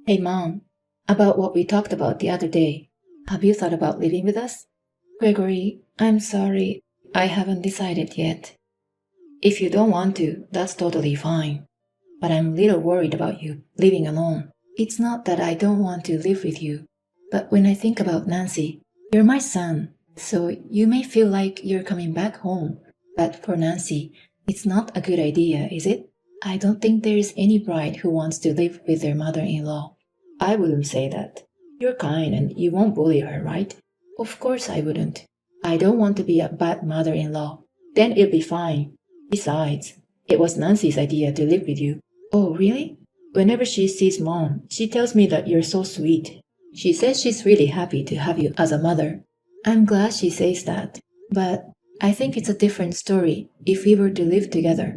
Hey Mom, about what we talked about the other day. Have you thought about living with us? Gregory, I'm sorry. I haven't decided yet. If you don't want to, that's totally fine. But I'm a little worried about you living alone. It's not that I don't want to live with you, but when I think about Nancy, you're my son, so you may feel like you're coming back home. But for Nancy, it's not a good idea, is it? I don't think there's any bride who wants to live with their mother-in-law. I wouldn't say that. You're kind and you won't bully her, right? Of course I wouldn't. I don't want to be a bad mother-in-law. Then it'll be fine. Besides, it was Nancy's idea to live with you. Oh, really? Whenever she sees Mom, she tells me that you're so sweet. She says she's really happy to have you as a mother. I'm glad she says that, but I think it's a different story if we were to live together.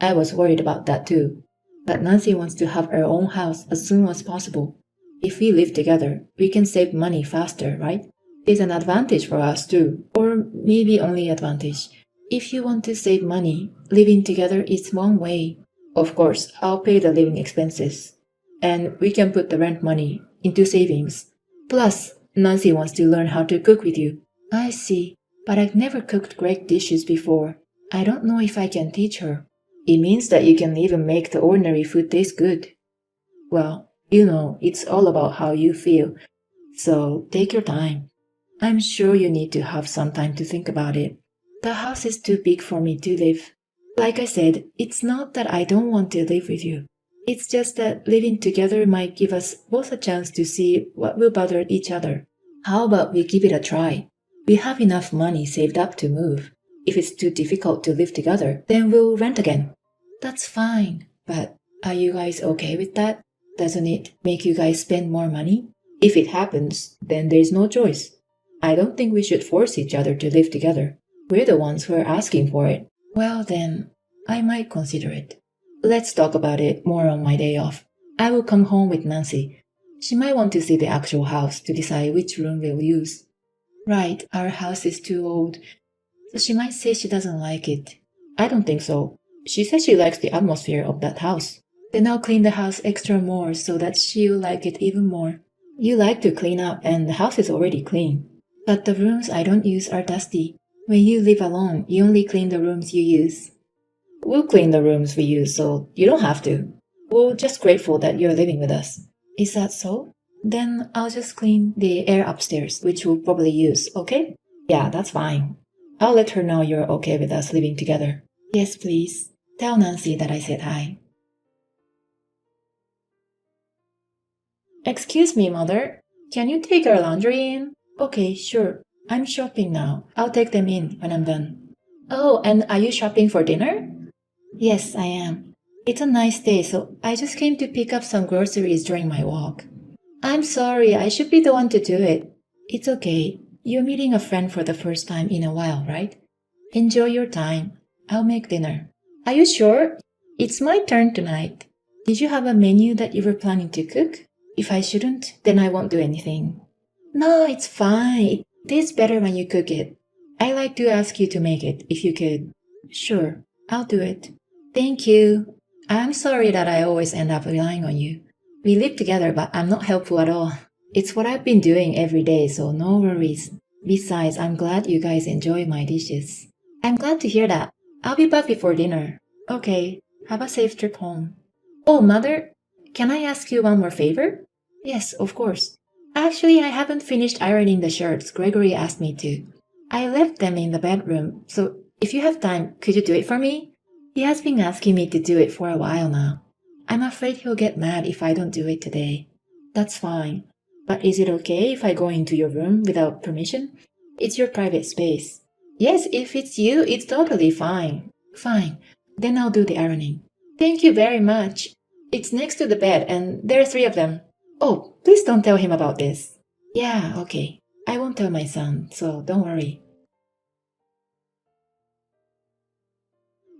I was worried about that too, but Nancy wants to have her own house as soon as possible. If we live together, we can save money faster, right? It's an advantage for us too, or maybe only advantage. If you want to save money, living together is one way. Of course, I'll pay the living expenses. And we can put the rent money into savings. Plus, Nancy wants to learn how to cook with you. I see, but I've never cooked great dishes before. I don't know if I can teach her. It means that you can even make the ordinary food taste good. Well, it's all about how you feel. So take your time. I'm sure you need to have some time to think about it. The house is too big for me to live. Like I said, it's not that I don't want to live with you. It's just that living together might give us both a chance to see what will bother each other. How about we give it a try? We have enough money saved up to move. If it's too difficult to live together, then we'll rent again. That's fine, but are you guys okay with that? Doesn't it make you guys spend more money? If it happens, then there's no choice. I don't think we should force each other to live together. We're the ones who are asking for it. Well then, I might consider it. Let's talk about it more on my day off. I will come home with Nancy. She might want to see the actual house to decide which room we'll use. Right, our house is too old, so she might say she doesn't like it. I don't think so. She says she likes the atmosphere of that house. Then I'll clean the house extra more so that she'll like it even more. You like to clean up and the house is already clean. But the rooms I don't use are dusty. When you live alone, you only clean the rooms you use. We'll clean the rooms we use, so you don't have to. We're just grateful that you're living with us. Is that so? Then I'll just clean the air upstairs, which we'll probably use, okay? Yeah, that's fine. I'll let her know you're okay with us living together. Yes, please. Tell Nancy that I said hi. Excuse me, Mother. Can you take our laundry in? Okay, sure. I'm shopping now. I'll take them in when I'm done. Oh, and are you shopping for dinner? Yes, I am. It's a nice day, so I just came to pick up some groceries during my walk. I'm sorry, I should be the one to do it. It's okay. You're meeting a friend for the first time in a while, right? Enjoy your time. I'll make dinner. Are you sure? It's my turn tonight. Did you have a menu that you were planning to cook? If I shouldn't, then I won't do anything. No, it's fine. It tastes better when you cook it. I'd like to ask you to make it, if you could. Sure, I'll do it. Thank you. I'm sorry that I always end up relying on you. We live together, but I'm not helpful at all. It's what I've been doing every day, so no worries. Besides, I'm glad you guys enjoy my dishes. I'm glad to hear that. I'll be back before dinner. Okay, have a safe trip home. Oh, Mother, can I ask you one more favor? Yes, of course. Actually, I haven't finished ironing the shirts Gregory asked me to. I left them in the bedroom, so if you have time, could you do it for me? He has been asking me to do it for a while now. I'm afraid he'll get mad if I don't do it today. That's fine. But is it okay if I go into your room without permission? It's your private space. Yes, if it's you, it's totally fine. Fine. Then I'll do the ironing. Thank you very much. It's next to the bed and there are 3 of them. Oh, please don't tell him about this. Yeah, okay. I won't tell my son, so don't worry.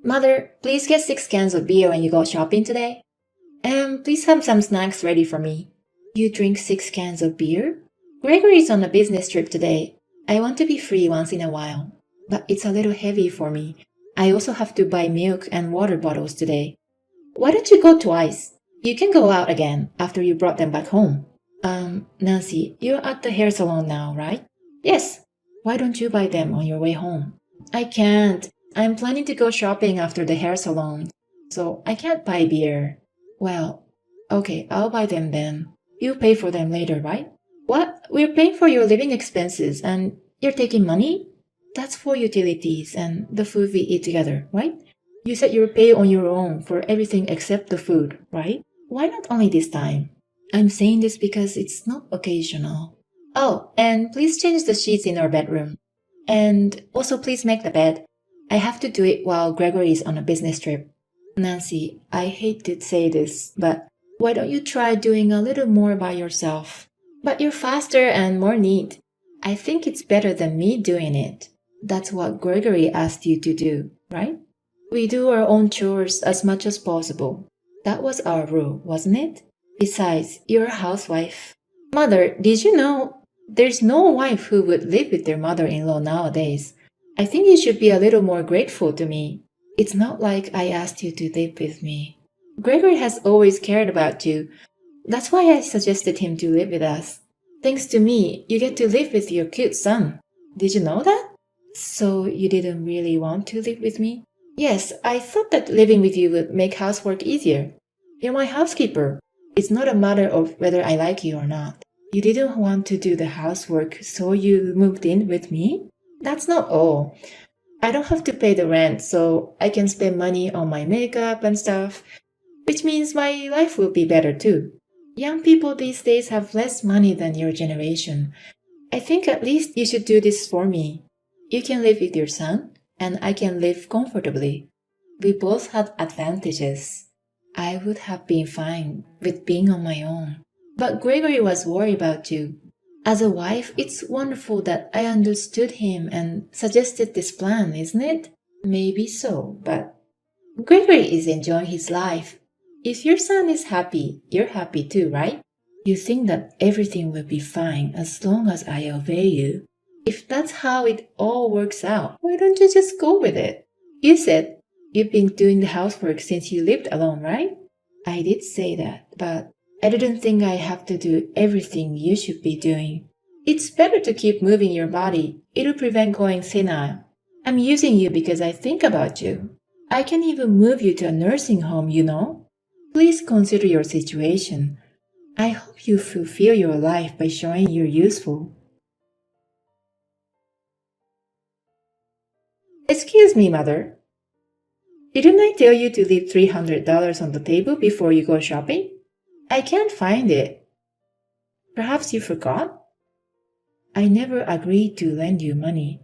Mother, please get 6 cans of beer when you go shopping today. And please have some snacks ready for me. You drink 6 cans of beer? Gregory's on a business trip today. I want to be free once in a while. But it's a little heavy for me. I also have to buy milk and water bottles today. Why don't you go twice? You can go out again after you brought them back home. Nancy, you're at the hair salon now, right? Yes. Why don't you buy them on your way home? I can't. I'm planning to go shopping after the hair salon, so I can't buy beer. Well, okay, I'll buy them then. You pay for them later, right? What? We're paying for your living expenses and you're taking money? That's for utilities and the food we eat together, right? You said you'll pay on your own for everything except the food, right? Why not only this time? I'm saying this because it's not occasional. Oh, and please change the sheets in our bedroom. And also please make the bed. I have to do it while Gregory is on a business trip. Nancy, I hate to say this, but why don't you try doing a little more by yourself? But you're faster and more neat. I think it's better than me doing it. That's what Gregory asked you to do, right? We do our own chores as much as possible. That was our rule, wasn't it? Besides, you're a housewife. Mother, did you know there's no wife who would live with their mother-in-law nowadays? I think you should be a little more grateful to me. It's not like I asked you to live with me. Gregory has always cared about you. That's why I suggested him to live with us. Thanks to me, you get to live with your cute son. Did you know that? So you didn't really want to live with me? Yes, I thought that living with you would make housework easier. You're my housekeeper. It's not a matter of whether I like you or not. You didn't want to do the housework, so you moved in with me? That's not all. I don't have to pay the rent, so I can spend money on my makeup and stuff, which means my life will be better too. Young people these days have less money than your generation. I think at least you should do this for me. You can live with your son, and I can live comfortably. We both had advantages. I would have been fine with being on my own. But Gregory was worried about you. As a wife, it's wonderful that I understood him and suggested this plan, isn't it? Maybe so, but Gregory is enjoying his life. If your son is happy, you're happy too, right? You think that everything will be fine as long as I obey you. If that's how it all works out, why don't you just go with it? You said you've been doing the housework since you lived alone, right? I did say that, but I didn't think I have to do everything you should be doing. It's better to keep moving your body. It'll prevent going senile. I'm using you because I think about you. I can even move you to a nursing home, you know. Please consider your situation. I hope you fulfill your life by showing you're useful. Excuse me, Mother. Didn't I tell you to leave $300 on the table before you go shopping? I can't find it. Perhaps you forgot? I never agreed to lend you money.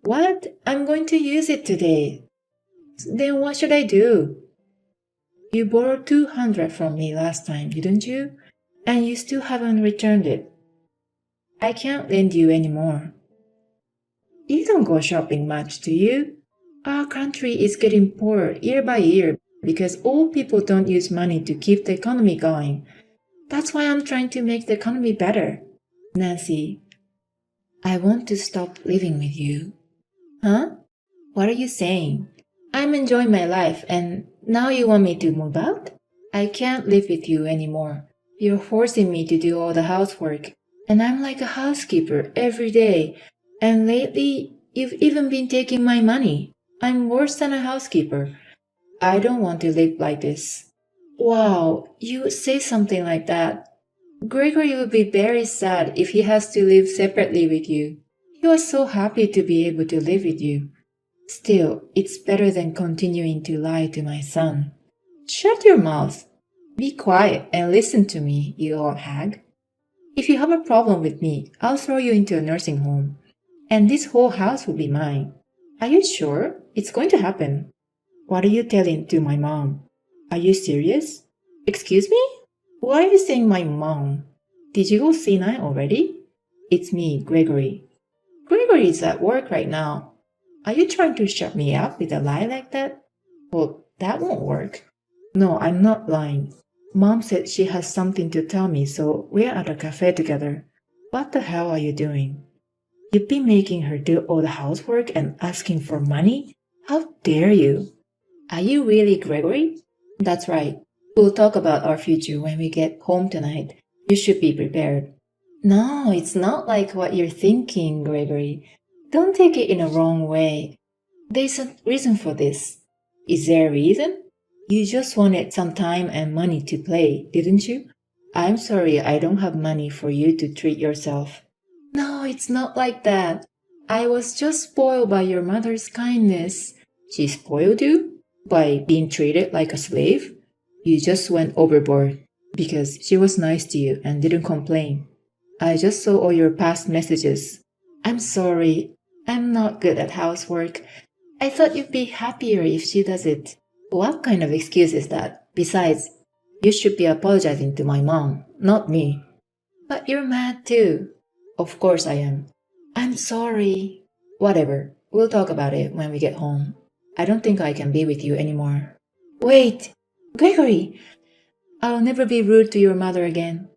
What? I'm going to use it today. Then what should I do? You borrowed $200 from me last time, didn't you? And you still haven't returned it. I can't lend you any more. You don't go shopping much, do you? Our country is getting poorer year by year because old people don't use money to keep the economy going. That's why I'm trying to make the economy better. Nancy, I want to stop living with you. Huh? What are you saying? I'm enjoying my life and now you want me to move out? I can't live with you anymore. You're forcing me to do all the housework. And I'm like a housekeeper every day. And lately, you've even been taking my money. I'm worse than a housekeeper. I don't want to live like this. Wow, you would say something like that. Gregory would be very sad if he has to live separately with you. He was so happy to be able to live with you. Still, it's better than continuing to lie to my son. Shut your mouth. Be quiet and listen to me, you old hag. If you have a problem with me, I'll throw you into a nursing home. And this whole house will be mine. Are you sure? It's going to happen. What are you telling to my mom? Are you serious? Excuse me? Why are you saying my mom? Did you go senile already? It's me, Gregory. Gregory is at work right now. Are you trying to shut me up with a lie like that? Well, that won't work. No, I'm not lying. Mom said she has something to tell me, so we're at a cafe together. What the hell are you doing? You've been making her do all the housework and asking for money? How dare you? Are you really Gregory? That's right. We'll talk about our future when we get home tonight. You should be prepared. No, it's not like what you're thinking, Gregory. Don't take it in a wrong way. There's a reason for this. Is there a reason? You just wanted some time and money to play, didn't you? I'm sorry I don't have money for you to treat yourself. No, it's not like that. I was just spoiled by your mother's kindness. She spoiled you? By being treated like a slave? You just went overboard because she was nice to you and didn't complain. I just saw all your past messages. I'm sorry. I'm not good at housework. I thought you'd be happier if she does it. What kind of excuse is that? Besides, you should be apologizing to my mom, not me. But you're mad too. Of course I am. I'm sorry. Whatever. We'll talk about it when we get home. I don't think I can be with you anymore. Wait! Gregory! I'll never be rude to your mother again.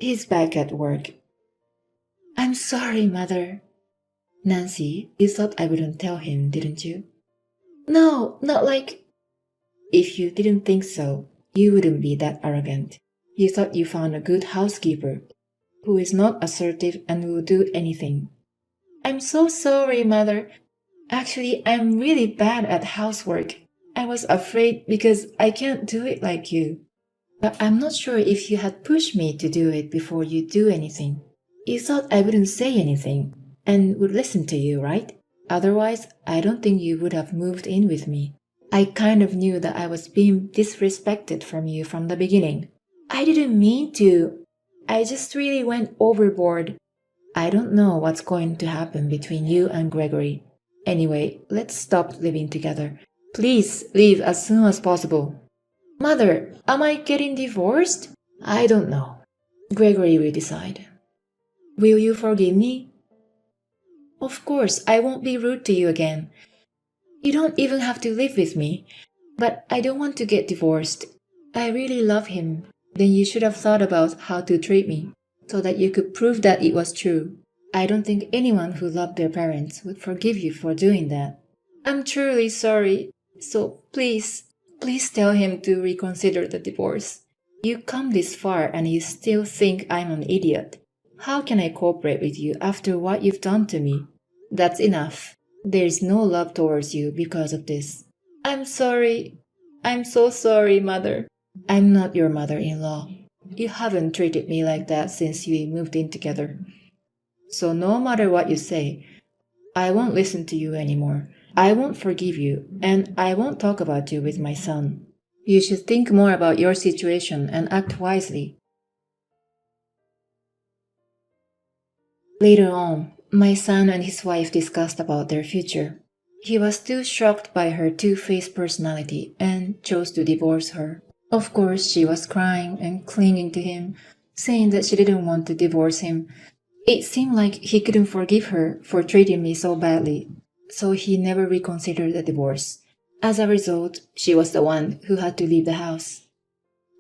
He's back at work. I'm sorry, Mother. Nancy, you thought I wouldn't tell him, didn't you? No, not like... If you didn't think so, you wouldn't be that arrogant. You thought you found a good housekeeper who is not assertive and will do anything. I'm so sorry, Mother. Actually, I'm really bad at housework. I was afraid because I can't do it like you. But I'm not sure if you had pushed me to do it before you do anything. You thought I wouldn't say anything and would listen to you, right? Otherwise, I don't think you would have moved in with me. I kind of knew that I was being disrespected from you from the beginning. I didn't mean to. I just really went overboard. I don't know what's going to happen between you and Gregory. Anyway, let's stop living together. Please leave as soon as possible. Mother, am I getting divorced? I don't know. Gregory will decide. Will you forgive me? Of course, I won't be rude to you again. You don't even have to live with me. But I don't want to get divorced. I really love him. Then you should have thought about how to treat me, so that you could prove that it was true. I don't think anyone who loved their parents would forgive you for doing that. I'm truly sorry. So please tell him to reconsider the divorce. You come this far and you still think I'm an idiot. How can I cooperate with you after what you've done to me? That's enough. There's no love towards you because of this. I'm sorry. I'm so sorry, Mother. I'm not your mother-in-law. You haven't treated me like that since we moved in together. So no matter what you say, I won't listen to you anymore. I won't forgive you, and I won't talk about you with my son. You should think more about your situation and act wisely. Later on, my son and his wife discussed about their future. He was too shocked by her two-faced personality and chose to divorce her. Of course, she was crying and clinging to him, saying that she didn't want to divorce him. It seemed like he couldn't forgive her for treating me so badly, so he never reconsidered the divorce. As a result, she was the one who had to leave the house.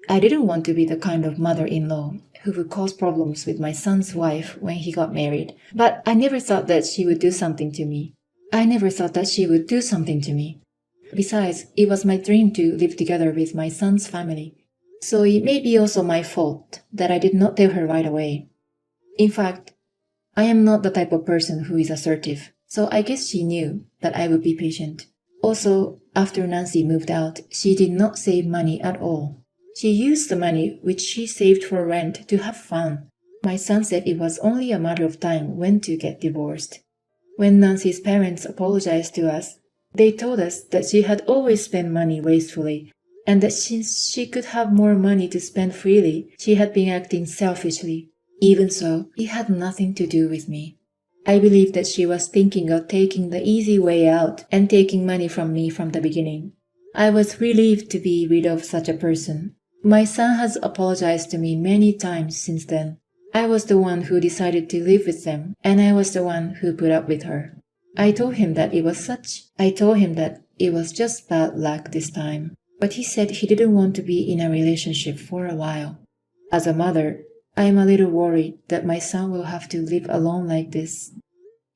I didn't want to be the kind of mother-in-law who would cause problems with my son's wife when he got married, but I never thought that she would do something to me. Besides, it was my dream to live together with my son's family, so it may be also my fault that I did not tell her right away. In fact, I am not the type of person who is assertive, so I guess she knew that I would be patient. Also, after Nancy moved out, she did not save money at all. She used the money which she saved for rent to have fun. My son said it was only a matter of time when to get divorced. When Nancy's parents apologized to us, they told us that she had always spent money wastefully, and that since she could have more money to spend freely, she had been acting selfishly. Even so, it had nothing to do with me. I believe that she was thinking of taking the easy way out and taking money from me from the beginning. I was relieved to be rid of such a person. My son has apologized to me many times since then. I was the one who decided to live with them, and I was the one who put up with her. I told him that it was just bad luck this time, but he said he didn't want to be in a relationship for a while. As a mother, I am a little worried that my son will have to live alone like this.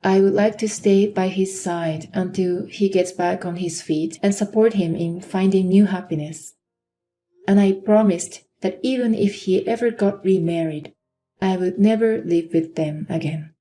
I would like to stay by his side until he gets back on his feet and support him in finding new happiness. and I promised that even if he ever got remarried, I would never live with them again.